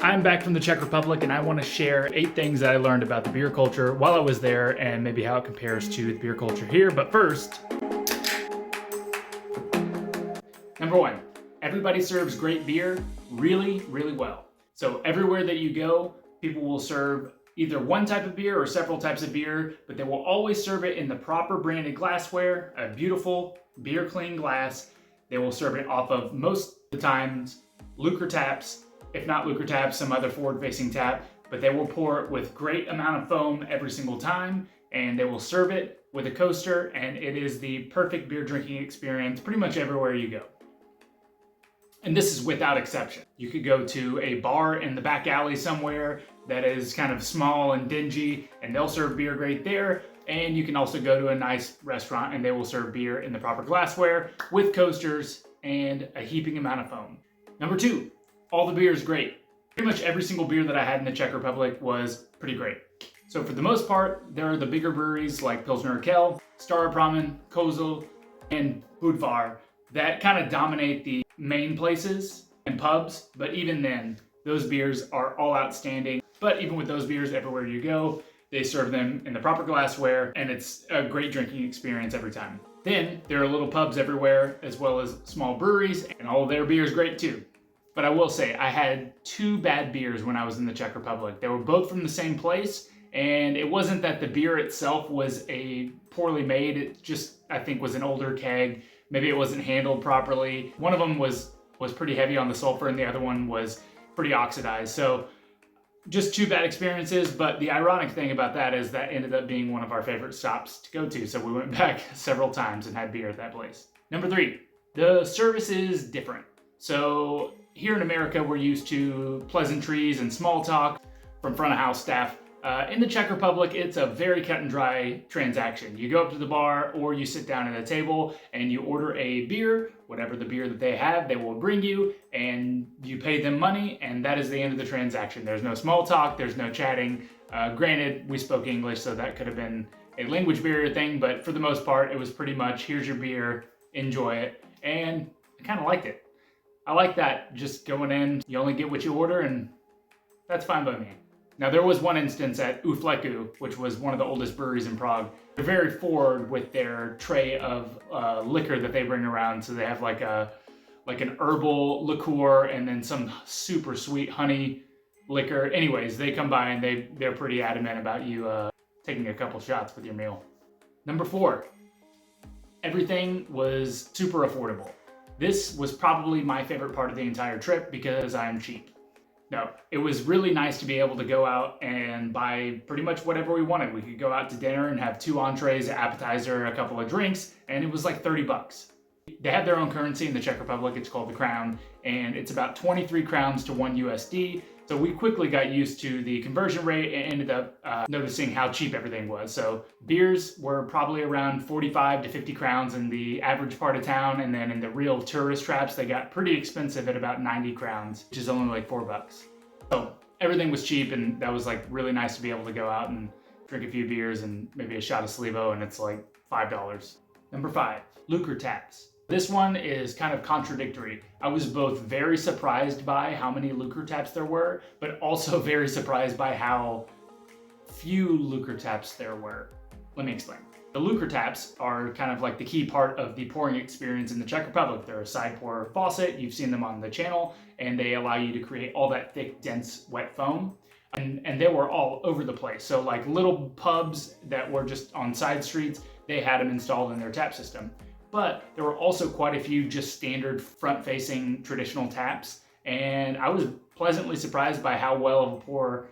I'm back from the Czech Republic and I want to share 8 things that I learned about the beer culture while I was there and maybe how it compares to the beer culture here. But first, number 1, everybody serves great beer really, really well. So everywhere that you go, people will serve either one type of beer or several types of beer, but they will always serve it in the proper branded glassware, a beautiful beer clean glass. They will serve it off of, most of the times, Ler Taps. If not Ler Taps, some other forward-facing tap, but they will pour it with great amount of foam every single time, and they will serve it with a coaster, and it is the perfect beer drinking experience pretty much everywhere you go. And this is without exception. You could go to a bar in the back alley somewhere that is kind of small and dingy, and they'll serve beer great there. And you can also go to a nice restaurant and they will serve beer in the proper glassware with coasters and a heaping amount of foam. Number 2, all the beer is great. Pretty much every single beer that I had in the Czech Republic was pretty great. So for the most part, there are the bigger breweries like Pilsner Orel, Zdraví, Kozel, and Budvar that kind of dominate the main places and pubs, but even then, those beers are all outstanding. But even with those beers, everywhere you go, they serve them in the proper glassware, and it's a great drinking experience every time. Then there are little pubs everywhere, as well as small breweries, and all of their beer is great too. But I will say, I had 2 bad beers when I was in the Czech Republic. They were both from the same place, and it wasn't that the beer itself was a poorly made, it just, I think, was an older keg. Maybe it wasn't handled properly. One of them was pretty heavy on the sulfur, and the other one was pretty oxidized. So just 2 bad experiences, but the ironic thing about that is that ended up being one of our favorite stops to go to, so we went back several times and had beer at that place. Number 3, the service is different. So here in America, we're used to pleasantries and small talk from front of house staff. In the Czech Republic, it's a very cut and dry transaction. You go up to the bar or you sit down at a table and you order a beer, whatever the beer that they have, they will bring you, and you pay them money, and that is the end of the transaction. There's no small talk, there's no chatting. Granted, we spoke English, so that could have been a language barrier thing, but for the most part, it was pretty much, here's your beer, enjoy it, and I kind of liked it. I like that, just going in, you only get what you order, and that's fine by me. Now, there was one instance at Ufleku, which was one of the oldest breweries in Prague. They're very forward with their tray of liquor that they bring around. So they have like an herbal liqueur and then some super sweet honey liquor. Anyways, they come by and they're pretty adamant about you taking a couple shots with your meal. Number 4, everything was super affordable. This was probably my favorite part of the entire trip because I'm cheap. No, it was really nice to be able to go out and buy pretty much whatever we wanted. We could go out to dinner and have 2 entrees, an appetizer, a couple of drinks, and it was like $30. They have their own currency in the Czech Republic. It's called the crown, and it's about 23 crowns to 1 USD. So we quickly got used to the conversion rate and ended up noticing how cheap everything was. So beers were probably around 45 to 50 crowns in the average part of town, and then in the real tourist traps, they got pretty expensive at about 90 crowns, which is only like $4. So everything was cheap, and that was like really nice to be able to go out and drink a few beers and maybe a shot of Slivo, and it's like $5. Number 5, Ler Taps. This one is kind of contradictory. I was both very surprised by how many Ler Taps there were, but also very surprised by how few Ler Taps there were. Let me explain. The Ler Taps are kind of like the key part of the pouring experience in the Czech Republic. They're a side pour faucet. You've seen them on the channel, and they allow you to create all that thick, dense, wet foam. And they were all over the place. So like little pubs that were just on side streets, they had them installed in their tap system. But there were also quite a few just standard front-facing traditional taps, and I was pleasantly surprised by how well of a pour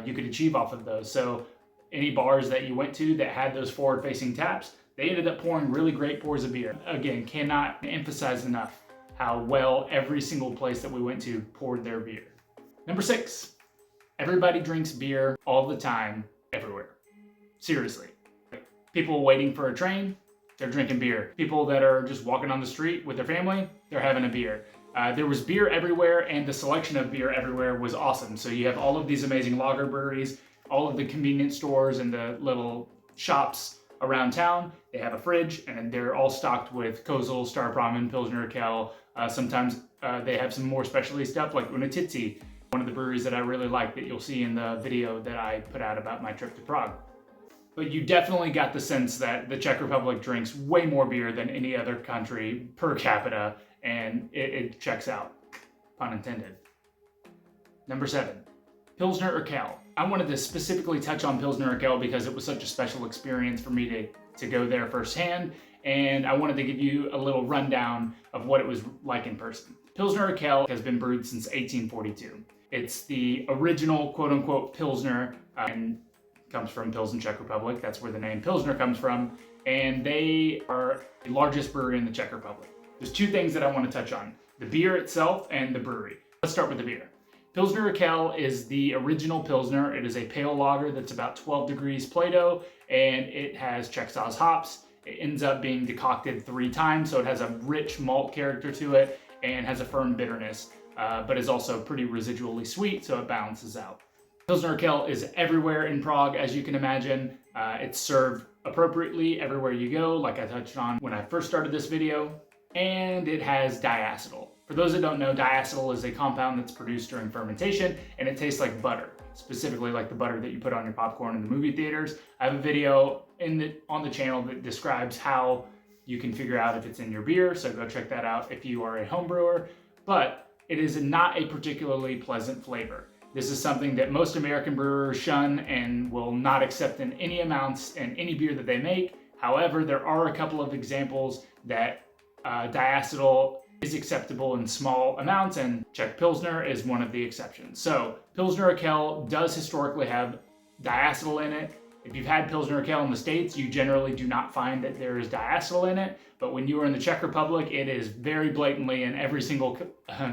you could achieve off of those. So any bars that you went to that had those forward-facing taps, they ended up pouring really great pours of beer. Again, cannot emphasize enough how well every single place that we went to poured their beer. Number 6, everybody drinks beer all the time, everywhere. Seriously. People waiting for a train, they're drinking beer. People that are just walking on the street with their family, they're having a beer. There was beer everywhere, and the selection of beer everywhere was awesome. So you have all of these amazing lager breweries, all of the convenience stores and the little shops around town. They have a fridge, and they're all stocked with Kozel, Zdraví, Pilsner Orel. Sometimes they have some more specialty stuff like Unatitsi, one of the breweries that I really like that you'll see in the video that I put out about my trip to Prague. But you definitely got the sense that the Czech Republic drinks way more beer than any other country per capita, and it checks out, pun intended. Number 7, Pilsner Orel. I wanted to specifically touch on Pilsner Orel because it was such a special experience for me to go there firsthand, and I wanted to give you a little rundown of what it was like in person. Pilsner Orel has been brewed since 1842. It's the original quote-unquote Pilsner, and comes from Pilsen, Czech Republic. That's where the name Pilsner comes from, and they are the largest brewery in the Czech Republic. There's 2 things that I want to touch on: the beer itself and the brewery. Let's start with the beer. Pilsner Orel is the original Pilsner. It is a pale lager that's about 12 degrees Plato, and it has Czech Saaz hops. It ends up being decocted 3 times, so it has a rich malt character to it and has a firm bitterness, but is also pretty residually sweet, so it balances out. Pilsner Orel is everywhere in Prague, as you can imagine. It's served appropriately everywhere you go, like I touched on when I first started this video. And it has diacetyl. For those that don't know, diacetyl is a compound that's produced during fermentation, and it tastes like butter, specifically like the butter that you put on your popcorn in the movie theaters. I have a video on the channel that describes how you can figure out if it's in your beer, so go check that out if you are a home brewer. But it is not a particularly pleasant flavor. This is something that most American brewers shun and will not accept in any amounts in any beer that they make. However, there are a couple of examples that diacetyl is acceptable in small amounts, and Czech Pilsner is one of the exceptions. So Pilsner Orel does historically have diacetyl in it. If you've had Pilsner Orel in the States, you generally do not find that there is diacetyl in it. But when you are in the Czech Republic, it is very blatantly in every single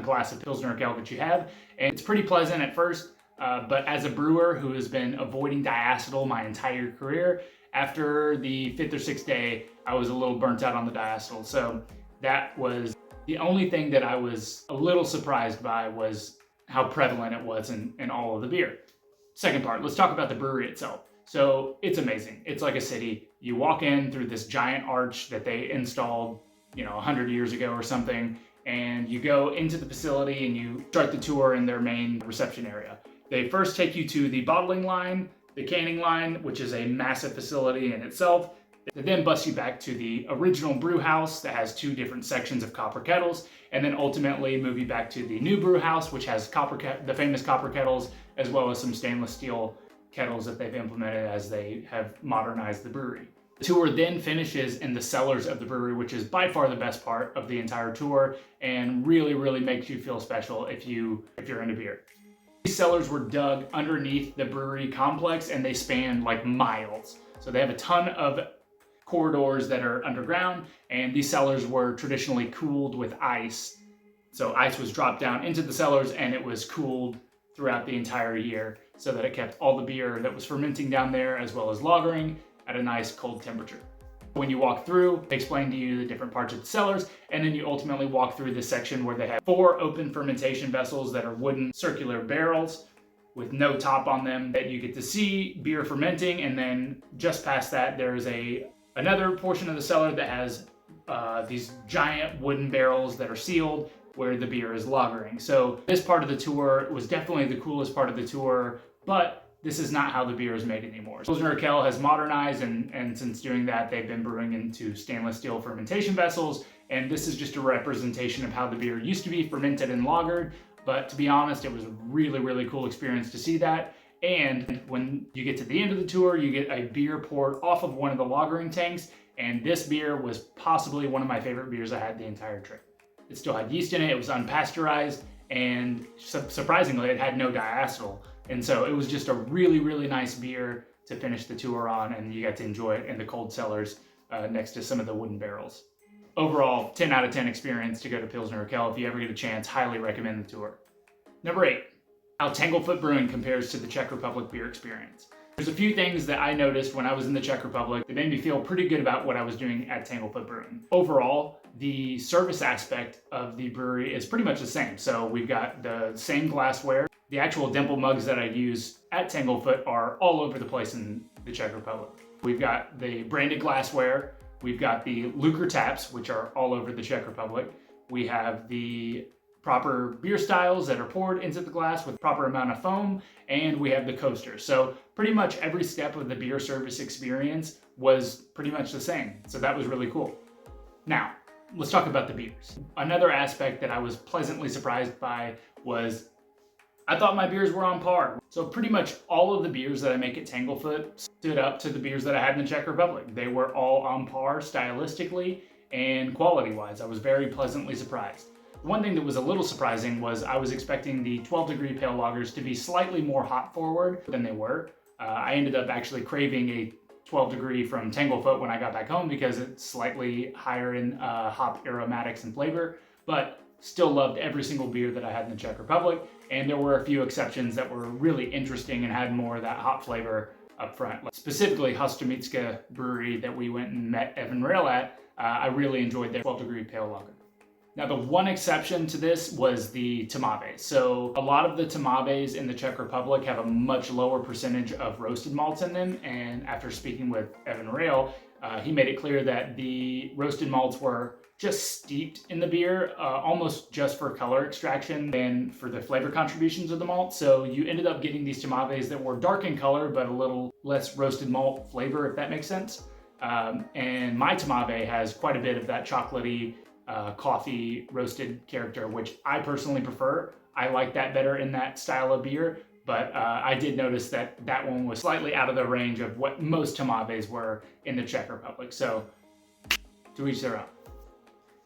glass of Pilsner Orel that you have. And it's pretty pleasant at first, but as a brewer who has been avoiding diacetyl my entire career, after the 5th or 6th day, I was a little burnt out on the diacetyl. So that was the only thing that I was a little surprised by, was how prevalent it was in all of the beer. Second part, let's talk about the brewery itself. So it's amazing. It's like a city. You walk in through this giant arch that they installed, 100 years ago or something, and you go into the facility and you start the tour in their main reception area. They first take you to the bottling line, the canning line, which is a massive facility in itself. They then bus you back to the original brew house that has 2 different sections of copper kettles, and then ultimately move you back to the new brew house, which has the famous copper kettles, as well as some stainless steel kettles that they've implemented as they have modernized the brewery. The tour then finishes in the cellars of the brewery, which is by far the best part of the entire tour, and really, really makes you feel special if you're into beer. These cellars were dug underneath the brewery complex, and they span like miles. So they have a ton of corridors that are underground, and these cellars were traditionally cooled with ice. So ice was dropped down into the cellars, and it was cooled throughout the entire year so that it kept all the beer that was fermenting down there, as well as lagering, at a nice cold temperature. When you walk through, they explain to you the different parts of the cellars, and then you ultimately walk through this section where they have 4 open fermentation vessels that are wooden circular barrels with no top on them that you get to see beer fermenting. And then just past that, there is another portion of the cellar that has these giant wooden barrels that are sealed, where the beer is lagering. So this part of the tour was definitely the coolest part of the tour, but this is not how the beer is made anymore. Pilsner Orel has modernized, and since doing that, they've been brewing into stainless steel fermentation vessels, and this is just a representation of how the beer used to be fermented and lagered. But to be honest, it was a really, really cool experience to see that. And when you get to the end of the tour, you get a beer poured off of one of the lagering tanks, and this beer was possibly one of my favorite beers I had the entire trip. It still had yeast in it, it was unpasteurized, and surprisingly, it had no diacetyl. And so it was just a really, really nice beer to finish the tour on, and you got to enjoy it in the cold cellars next to some of the wooden barrels. Overall, 10 out of 10 experience to go to Pilsner Orel. If you ever get a chance, highly recommend the tour. Number 8, how Tanglefoot Brewing compares to the Czech Republic beer experience. There's a few things that I noticed when I was in the Czech Republic that made me feel pretty good about what I was doing at Tanglefoot Brewing. Overall, the service aspect of the brewery is pretty much the same. So we've got the same glassware. The actual dimple mugs that I use at Tanglefoot are all over the place in the Czech Republic. We've got the branded glassware. We've got the Ler Taps, which are all over the Czech Republic. We have the proper beer styles that are poured into the glass with proper amount of foam, and we have the coaster. So pretty much every step of the beer service experience was pretty much the same. So that was really cool. Now, let's talk about the beers. Another aspect that I was pleasantly surprised by was I thought my beers were on par. So pretty much all of the beers that I make at Tanglefoot stood up to the beers that I had in the Czech Republic. They were all on par stylistically and quality-wise. I was very pleasantly surprised. One thing that was a little surprising was I was expecting the 12-degree pale lagers to be slightly more hop forward than they were. I ended up actually craving a 12-degree from Tanglefoot when I got back home because it's slightly higher in hop aromatics and flavor, but still loved every single beer that I had in the Czech Republic. And there were a few exceptions that were really interesting and had more of that hop flavor up front. Like specifically, Czech Brewery that we went and met Evan Rail at, I really enjoyed their 12-degree pale lager. Now, the one exception to this was the tamaves. So a lot of the tamaves in the Czech Republic have a much lower percentage of roasted malts in them. And after speaking with Evan Rail, he made it clear that the roasted malts were just steeped in the beer, almost just for color extraction than for the flavor contributions of the malt. So you ended up getting these tamaves that were dark in color, but a little less roasted malt flavor, if that makes sense. And my tamave has quite a bit of that chocolatey, coffee roasted character, which I personally prefer. I like that better in that style of beer, but I did notice that that one was slightly out of the range of what most tamaves were in the Czech Republic. So to each their own.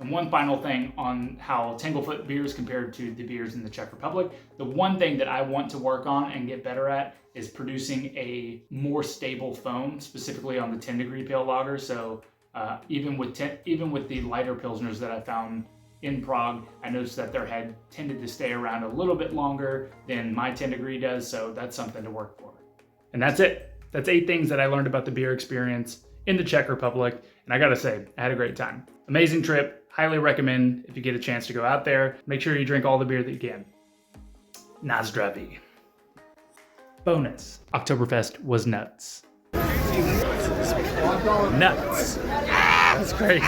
And one final thing on how Tanglefoot beers compared to the beers in the Czech Republic. The one thing that I want to work on and get better at is producing a more stable foam, specifically on the 10-degree pale lager. So even with the lighter pilsners that I found in Prague, I noticed that their head tended to stay around a little bit longer than my 10-degree does. So that's something to work for. And that's it. That's 8 things that I learned about the beer experience in the Czech Republic. And I gotta say, I had a great time. Amazing trip. Highly recommend if you get a chance to go out there. Make sure you drink all the beer that you can. Na zdraví. Bonus. Oktoberfest was nuts. Nuts. That's crazy.